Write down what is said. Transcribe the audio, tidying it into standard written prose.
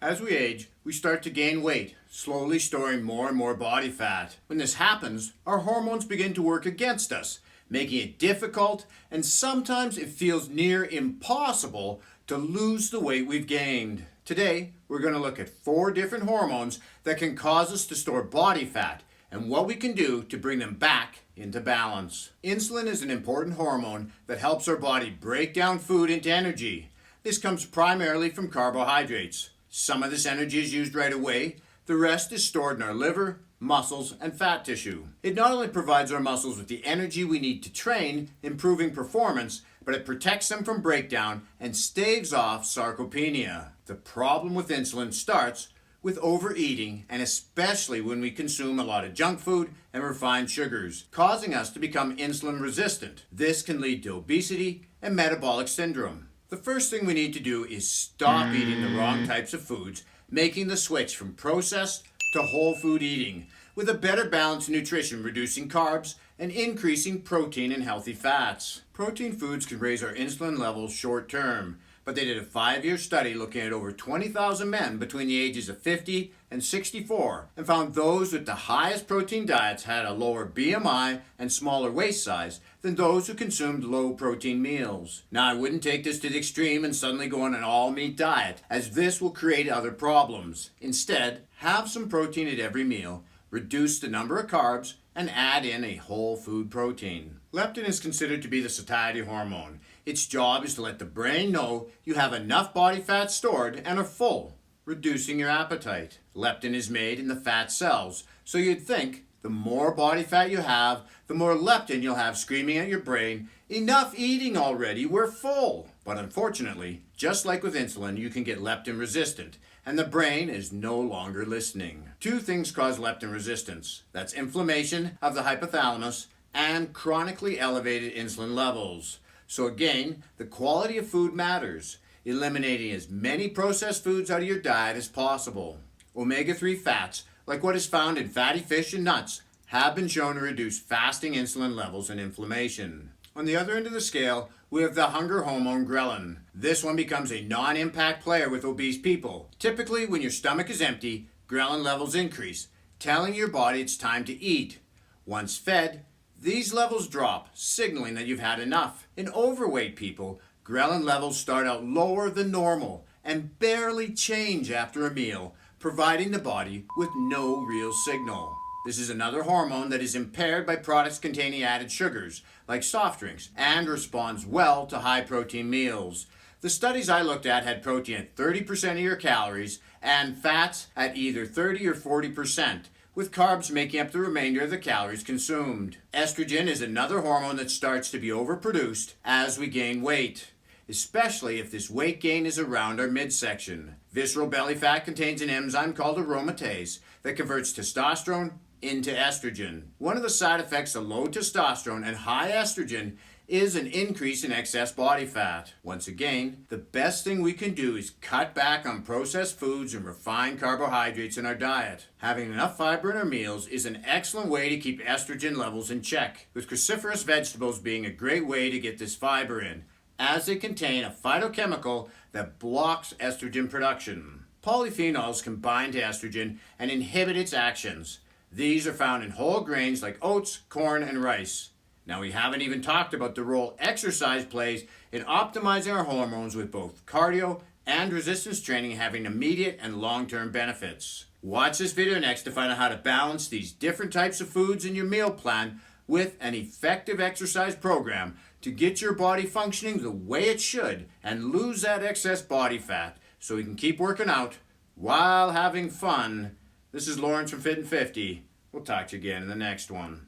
As we age, we start to gain weight, slowly storing more and more body fat. When this happens, our hormones begin to work against us, making it difficult, and sometimes it feels near impossible to lose the weight we've gained. Today, we're going to look at 4 different hormones that can cause us to store body fat and what we can do to bring them back into balance. Insulin is an important hormone that helps our body break down food into energy. This comes primarily from carbohydrates. Some of this energy is used right away. The rest is stored in our liver, muscles, and fat tissue. It not only provides our muscles with the energy we need to train, improving performance, but it protects them from breakdown and staves off sarcopenia. The problem with insulin starts with overeating, and especially when we consume a lot of junk food and refined sugars, causing us to become insulin resistant. This can lead to obesity and metabolic syndrome. The first thing we need to do is stop eating the wrong types of foods, making the switch from processed to whole food eating, with a better balanced nutrition, reducing carbs and increasing protein and healthy fats. Protein foods can raise our insulin levels short term, but they did a 5-year study looking at over 20,000 men between the ages of 50 and 64 and found those with the highest protein diets had a lower BMI and smaller waist size than those who consumed low protein meals. Now, I wouldn't take this to the extreme and suddenly go on an all meat diet, as this will create other problems. Instead, have some protein at every meal, reduce the number of carbs, and add in a whole food protein. Leptin is considered to be the satiety hormone. Its job is to let the brain know you have enough body fat stored and are full, reducing your appetite. Leptin is made in the fat cells, so you'd think the more body fat you have, the more leptin you'll have screaming at your brain, "Enough eating already, we're full." But unfortunately, just like with insulin, you can get leptin resistant, and the brain is no longer listening. 2 things cause leptin resistance. That's inflammation of the hypothalamus and chronically elevated insulin levels. So again, the quality of food matters, eliminating as many processed foods out of your diet as possible. Omega-3 fats, like what is found in fatty fish and nuts, have been shown to reduce fasting insulin levels and inflammation. On the other end of the scale, we have the hunger hormone ghrelin. This one becomes a non-impact player with obese people. Typically, when your stomach is empty, ghrelin levels increase, telling your body it's time to eat. Once fed, these levels drop, signaling that you've had enough. In overweight people, ghrelin levels start out lower than normal and barely change after a meal, providing the body with no real signal. This is another hormone that is impaired by products containing added sugars, like soft drinks, and responds well to high-protein meals. The studies I looked at had protein at 30% of your calories and fats at either 30 or 40%, with carbs making up the remainder of the calories consumed. Estrogen is another hormone that starts to be overproduced as we gain weight, especially if this weight gain is around our midsection. Visceral belly fat contains an enzyme called aromatase that converts testosterone into estrogen. One of the side effects of low testosterone and high estrogen is an increase in excess body fat. Once again, the best thing we can do is cut back on processed foods and refined carbohydrates in our diet. Having enough fiber in our meals is an excellent way to keep estrogen levels in check, with cruciferous vegetables being a great way to get this fiber in, as they contain a phytochemical that blocks estrogen production. Polyphenols can bind to estrogen and inhibit its actions. These are found in whole grains like oats, corn, and rice. Now, we haven't even talked about the role exercise plays in optimizing our hormones, with both cardio and resistance training having immediate and long-term benefits. Watch this video next to find out how to balance these different types of foods in your meal plan with an effective exercise program to get your body functioning the way it should and lose that excess body fat so we can keep working out while having fun. This is Lawrence from Fit and 50. We'll talk to you again in the next one.